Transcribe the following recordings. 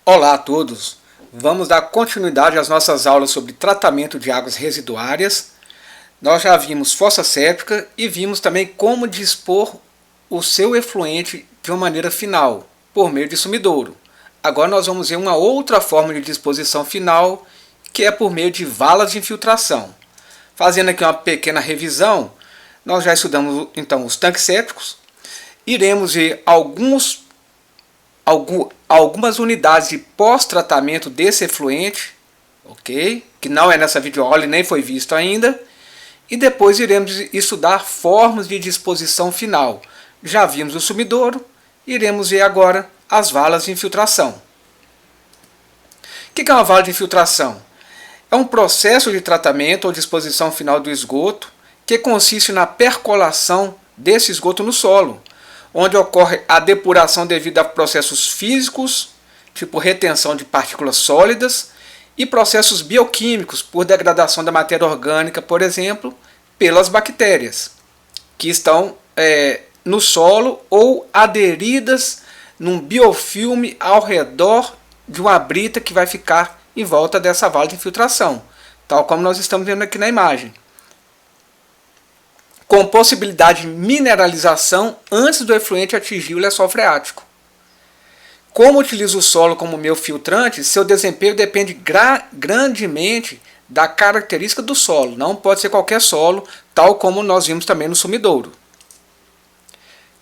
Olá a todos! Vamos dar continuidade às nossas aulas sobre tratamento de águas residuárias. Nós já vimos fossa séptica e vimos também como dispor o seu efluente de uma maneira final, por meio de sumidouro. Agora nós vamos ver uma outra forma de disposição final, que é por meio de valas de infiltração. Fazendo aqui uma pequena revisão, nós já estudamos então os tanques sépticos. Iremos ver algumas unidades de pós-tratamento desse efluente, ok? Que não é nessa videoaula e nem foi visto ainda. E depois iremos estudar formas de disposição final. Já vimos o sumidouro, iremos ver agora as valas de infiltração. O que é uma vala de infiltração? É um processo de tratamento ou disposição final do esgoto que consiste na percolação desse esgoto no solo, onde ocorre a depuração devido a processos físicos, tipo retenção de partículas sólidas, e processos bioquímicos, por degradação da matéria orgânica, por exemplo, pelas bactérias, que estão no solo ou aderidas num biofilme ao redor de uma brita que vai ficar em volta dessa vala de infiltração, tal como nós estamos vendo aqui na imagem, com possibilidade de mineralização antes do efluente atingir o lençol freático. Como utiliza o solo como meio filtrante, seu desempenho depende grandemente da característica do solo. Não pode ser qualquer solo, tal como nós vimos também no sumidouro.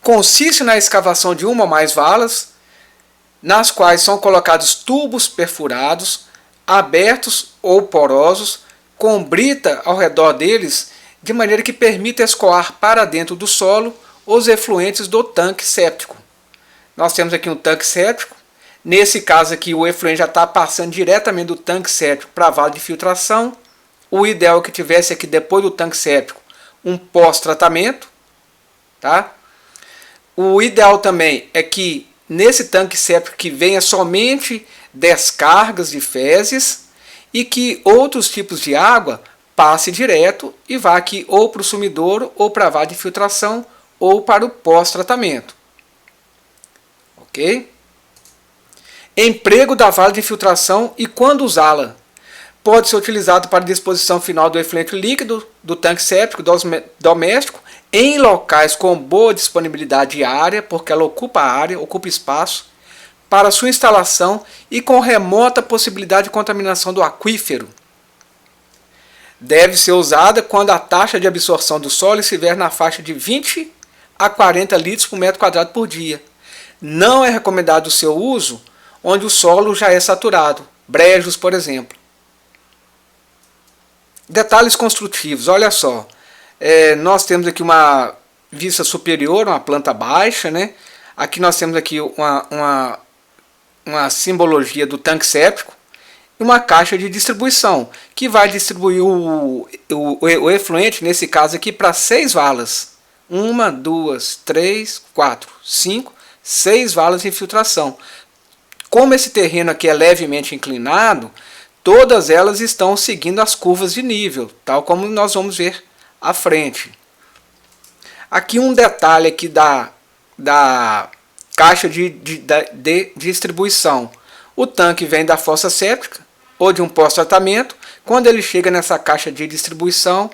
Consiste na escavação de uma ou mais valas, nas quais são colocados tubos perfurados, abertos ou porosos, com brita ao redor deles, de maneira que permita escoar para dentro do solo os efluentes do tanque séptico. Nós temos aqui um tanque séptico. Nesse caso aqui, o efluente já está passando diretamente do tanque séptico para a vala de filtração. O ideal é que tivesse aqui, depois do tanque séptico, um pós-tratamento. Tá? O ideal também é que nesse tanque séptico que venha somente descargas de fezes e que outros tipos de água passe direto e vá aqui ou para o sumidouro, ou para a vala de filtração, ou para o pós-tratamento. Ok? Emprego da vala de infiltração e quando usá-la. Pode ser utilizado para disposição final do efluente líquido do tanque séptico doméstico em locais com boa disponibilidade de área, porque ela ocupa área, ocupa espaço, para sua instalação e com remota possibilidade de contaminação do aquífero. Deve ser usada quando a taxa de absorção do solo estiver na faixa de 20 a 40 litros por metro quadrado por dia. Não é recomendado o seu uso onde o solo já é saturado, brejos, por exemplo. Detalhes construtivos, olha só. Nós temos aqui uma vista superior, uma planta baixa, né? Aqui nós temos aqui uma simbologia do tanque séptico, uma caixa de distribuição, que vai distribuir o efluente, nesse caso aqui, para 6 valas. 1, 2, 3, 4, 5, 6 valas de infiltração. Como esse terreno aqui é levemente inclinado, todas elas estão seguindo as curvas de nível, tal como nós vamos ver à frente. Aqui um detalhe aqui da caixa de distribuição. O tanque vem da fossa séptica ou de um pós-tratamento. Quando ele chega nessa caixa de distribuição,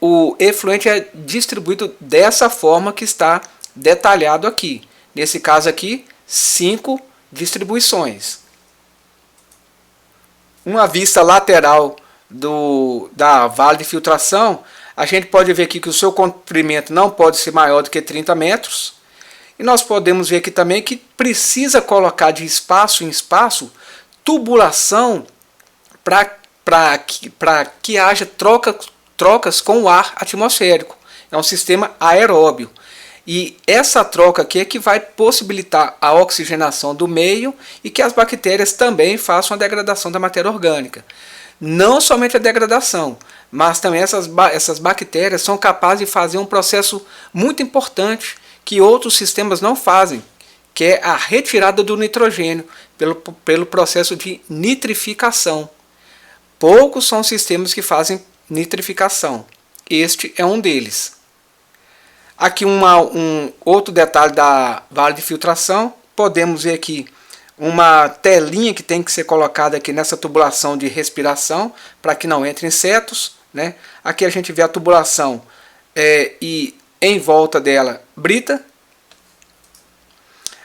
o efluente é distribuído dessa forma que está detalhado aqui. Nesse caso aqui, 5 distribuições. Uma vista lateral da vala de filtração, a gente pode ver aqui que o seu comprimento não pode ser maior do que 30 metros. E nós podemos ver aqui também que precisa colocar de espaço em espaço tubulação para que haja trocas com o ar atmosférico. É um sistema aeróbio. E essa troca aqui é que vai possibilitar a oxigenação do meio e que as bactérias também façam a degradação da matéria orgânica. Não somente a degradação, mas também essas bactérias são capazes de fazer um processo muito importante que outros sistemas não fazem, que é a retirada do nitrogênio pelo processo de nitrificação. Poucos são sistemas que fazem nitrificação. Este é um deles. Aqui um outro detalhe da vala de filtração. Podemos ver aqui uma telinha que tem que ser colocada aqui nessa tubulação de respiração para que não entre insetos, né? Aqui a gente vê a tubulação e em volta dela brita.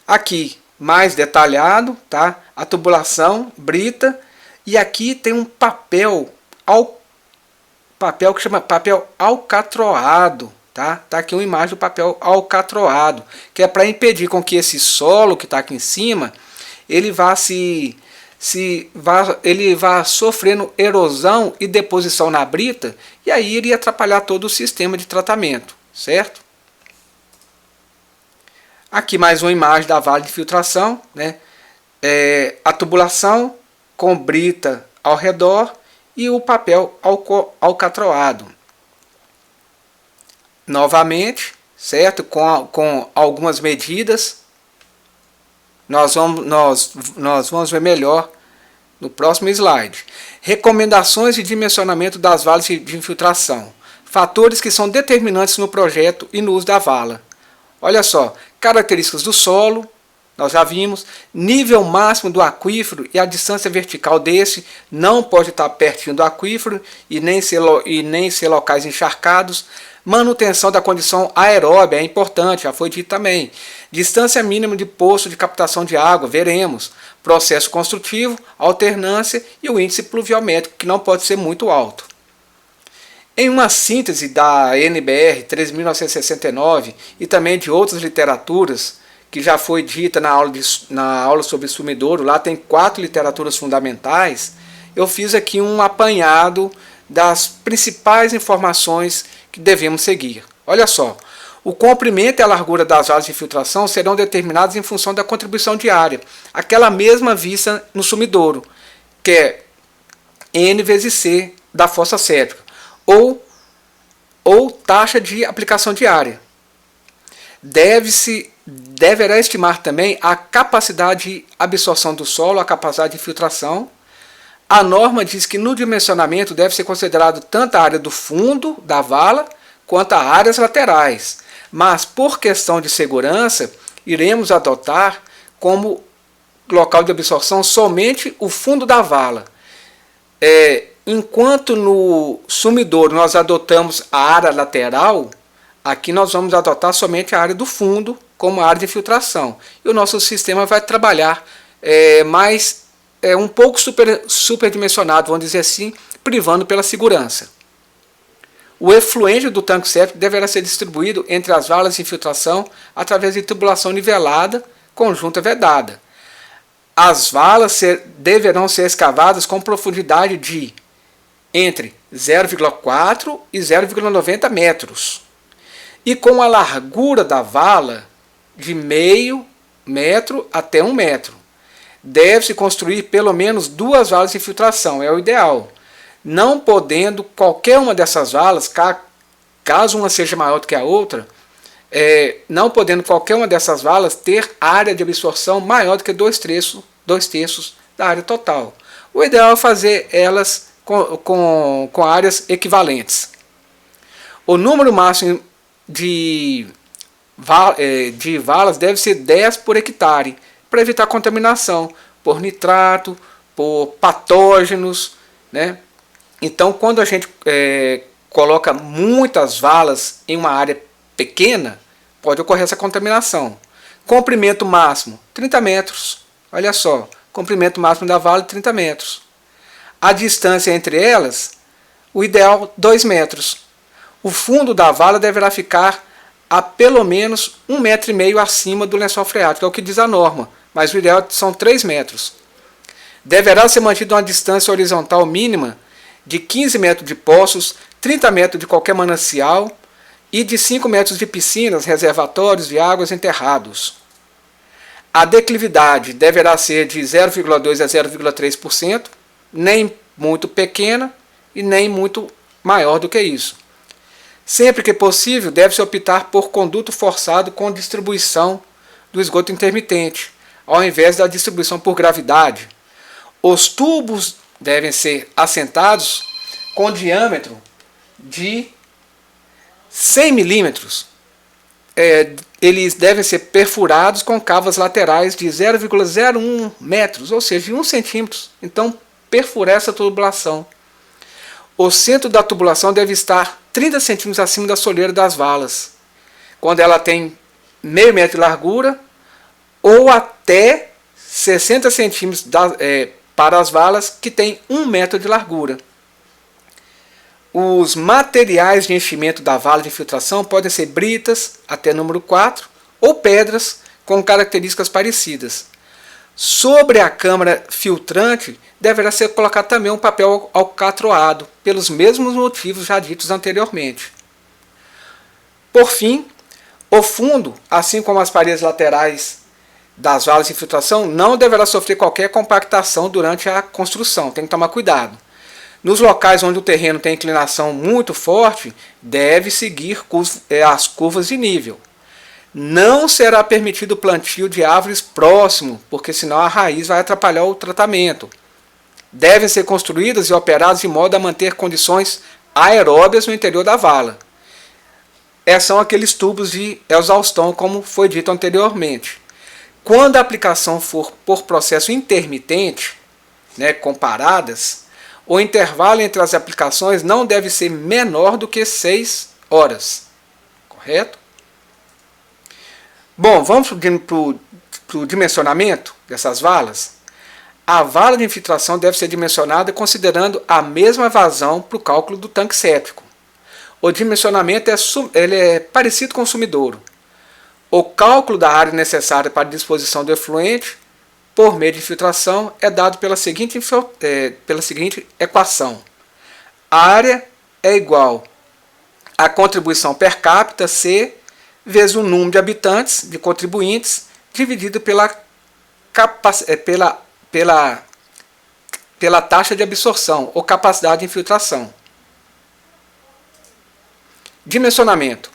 Aqui mais detalhado, tá? A tubulação, brita, e aqui tem um papel que chama papel alcatroado, tá? Tá aqui uma imagem do papel alcatroado, que é para impedir com que esse solo que está aqui em cima, ele vá ele vá sofrendo erosão e deposição na brita, e aí iria atrapalhar todo o sistema de tratamento, certo? Aqui mais uma imagem da vala de filtração, né? A tubulação com brita ao redor e o papel alcatroado. Novamente, certo? Com algumas medidas. Nós vamos ver melhor no próximo slide. Recomendações de dimensionamento das valas de infiltração. Fatores que são determinantes no projeto e no uso da vala. Olha só, características do solo, nós já vimos, nível máximo do aquífero e a distância vertical desse não pode estar pertinho do aquífero e nem ser locais encharcados. Manutenção da condição aeróbia é importante, já foi dito também. Distância mínima de poço de captação de água, veremos. Processo construtivo, alternância e o índice pluviométrico, que não pode ser muito alto. Em uma síntese da NBR 3.969 e também de outras literaturas, que já foi dita na aula sobre sumidouro, lá tem 4 literaturas fundamentais, eu fiz aqui um apanhado das principais informações que devemos seguir. Olha só, o comprimento e a largura das valas de infiltração serão determinados em função da contribuição diária, aquela mesma vista no sumidouro, que é N vezes C da fossa séptica, ou taxa de aplicação diária. Deverá estimar também a capacidade de absorção do solo, a capacidade de filtração. A norma diz que no dimensionamento deve ser considerado tanto a área do fundo da vala quanto as áreas laterais, mas por questão de segurança iremos adotar como local de absorção somente o fundo da vala. Enquanto no sumidouro nós adotamos a área lateral, aqui nós vamos adotar somente a área do fundo como área de filtração. E o nosso sistema vai trabalhar um pouco superdimensionado, vamos dizer assim, privando pela segurança. O efluente do tanque séptico deverá ser distribuído entre as valas de infiltração através de tubulação nivelada, conjunta vedada. As valas deverão ser escavadas com profundidade de entre 0,4 e 0,90 metros. E com a largura da vala de meio metro até 1 metro. Deve-se construir pelo menos 2 valas de infiltração, é o ideal. Não podendo qualquer uma dessas valas, caso uma seja maior do que a outra, não podendo qualquer uma dessas valas ter área de absorção maior do que 2/3 da área total. O ideal é fazer elas com áreas equivalentes. O número máximo de valas deve ser 10 por hectare, para evitar contaminação por nitrato, por patógenos, né? Então, quando a gente coloca muitas valas em uma área pequena, pode ocorrer essa contaminação. Comprimento máximo, 30 metros. Olha só, comprimento máximo da vala, 30 metros. A distância entre elas, o ideal, 2 metros. O fundo da vala deverá ficar a pelo menos 1,5 metro acima do lençol freático, é o que diz a norma, mas o ideal são 3 metros. Deverá ser mantida uma distância horizontal mínima de 15 metros de poços, 30 metros de qualquer manancial e de 5 metros de piscinas, reservatórios de águas enterrados. A declividade deverá ser de 0,2 a 0,3%, nem muito pequena e nem muito maior do que isso. Sempre que possível, deve-se optar por conduto forçado com distribuição do esgoto intermitente, ao invés da distribuição por gravidade. Os tubos devem ser assentados com diâmetro de 100 milímetros. eles devem ser perfurados com cavas laterais de 0,01 metros, ou seja, de 1 centímetro. Então, perfurar essa tubulação. O centro da tubulação deve estar 30 centímetros acima da soleira das valas, quando ela tem meio metro de largura, ou até 60 centímetros para as valas que têm 1 metro de largura. Os materiais de enchimento da vala de infiltração podem ser britas, até número 4, ou pedras com características parecidas. Sobre a câmara filtrante, deverá ser colocado também um papel alcatroado, pelos mesmos motivos já ditos anteriormente. Por fim, o fundo, assim como as paredes laterais das valas de infiltração, não deverá sofrer qualquer compactação durante a construção, tem que tomar cuidado. Nos locais onde o terreno tem inclinação muito forte, deve seguir as curvas de nível. Não será permitido o plantio de árvores próximo, porque senão a raiz vai atrapalhar o tratamento. Devem ser construídas e operadas de modo a manter condições aeróbias no interior da vala. Esses são aqueles tubos de exaustão, como foi dito anteriormente. Quando a aplicação for por processo intermitente, comparadas, o intervalo entre as aplicações não deve ser menor do que 6 horas. Correto? Bom, vamos para o dimensionamento dessas valas. A vala de infiltração deve ser dimensionada considerando a mesma vazão para o cálculo do tanque séptico. O dimensionamento é parecido com o sumidouro. O cálculo da área necessária para a disposição do efluente por meio de infiltração é dado pela seguinte equação. A área é igual à contribuição per capita C vezes o número de habitantes, de contribuintes, dividido pela taxa de absorção ou capacidade de infiltração. Dimensionamento.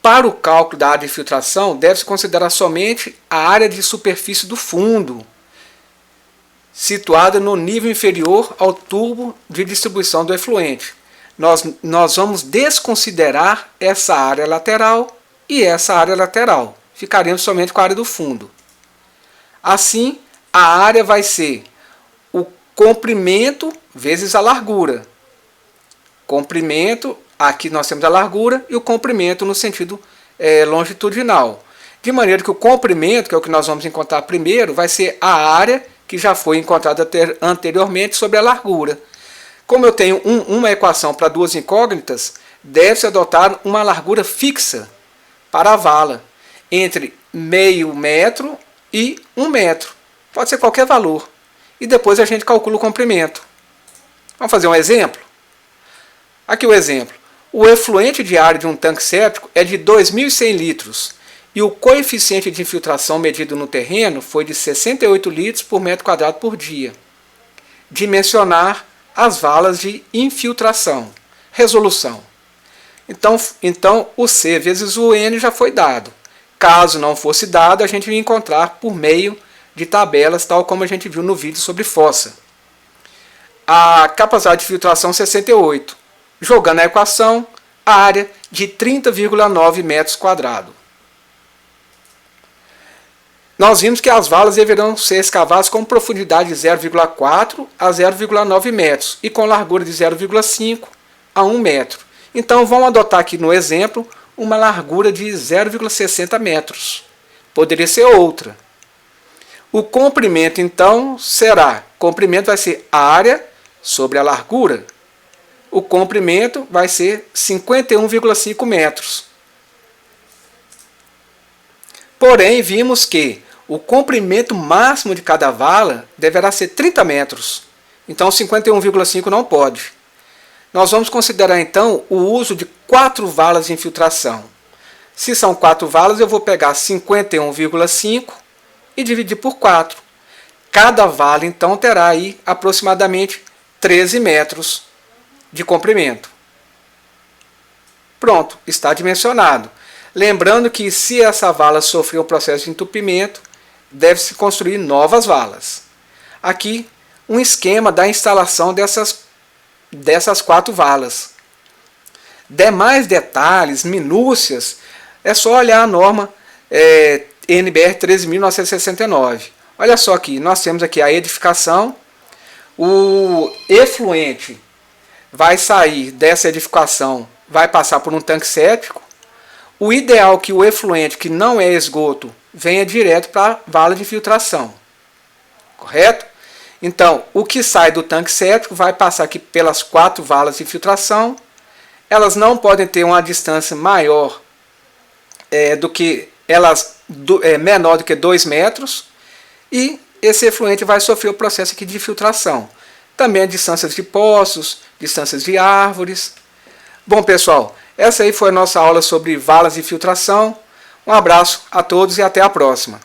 Para o cálculo da área de infiltração, deve-se considerar somente a área de superfície do fundo, situada no nível inferior ao tubo de distribuição do efluente. Nós vamos desconsiderar essa área lateral e essa área lateral. Ficaremos somente com a área do fundo. Assim, a área vai ser o comprimento vezes a largura. Comprimento, aqui nós temos a largura e o comprimento no sentido longitudinal. De maneira que o comprimento, que é o que nós vamos encontrar primeiro, vai ser a área que já foi encontrada anteriormente sobre a largura. Como eu tenho uma equação para duas incógnitas, deve-se adotar uma largura fixa para a vala, entre meio metro e 1 metro. Pode ser qualquer valor. E depois a gente calcula o comprimento. Vamos fazer um exemplo? Aqui o exemplo. O efluente diário de um tanque séptico é de 2.100 litros e o coeficiente de infiltração medido no terreno foi de 68 litros por metro quadrado por dia. Dimensionar as valas de infiltração. Resolução. Então o C vezes o N já foi dado. Caso não fosse dado, a gente ia encontrar por meio de tabelas, tal como a gente viu no vídeo sobre fossa. A capacidade de filtração 68. Jogando a equação, a área de 30,9 metros quadrados. Nós vimos que as valas deverão ser escavadas com profundidade de 0,4 a 0,9 metros e com largura de 0,5 a 1 metro. Então vamos adotar aqui no exemplo uma largura de 0,60 metros. Poderia ser outra. O comprimento então será, comprimento vai ser a área sobre a largura. O comprimento vai ser 51,5 metros. Porém, vimos que o comprimento máximo de cada vala deverá ser 30 metros. Então 51,5 não pode. Nós vamos considerar então o uso de 4 valas de infiltração. Se são 4 valas, eu vou pegar 51,5 e dividir por 4. Cada vala então terá aí aproximadamente 13 metros de comprimento. Pronto, está dimensionado. Lembrando que se essa vala sofrer um processo de entupimento, deve-se construir novas valas. Aqui um esquema da instalação dessas 4 valas. Demais detalhes, minúcias, É só olhar a norma NBR 13.969. Olha só aqui, nós temos aqui a edificação, o efluente vai sair dessa edificação, vai passar por um tanque séptico. O ideal é que o efluente, que não é esgoto, venha direto para a vala de filtração, correto? Então, o que sai do tanque séptico vai passar aqui pelas 4 valas de filtração. Elas não podem ter uma distância maior menor do que 2 metros, e esse efluente vai sofrer o processo aqui de filtração. Também distâncias de poços, distâncias de árvores. Bom, pessoal, essa aí foi a nossa aula sobre valas de filtração. Um abraço a todos e até a próxima.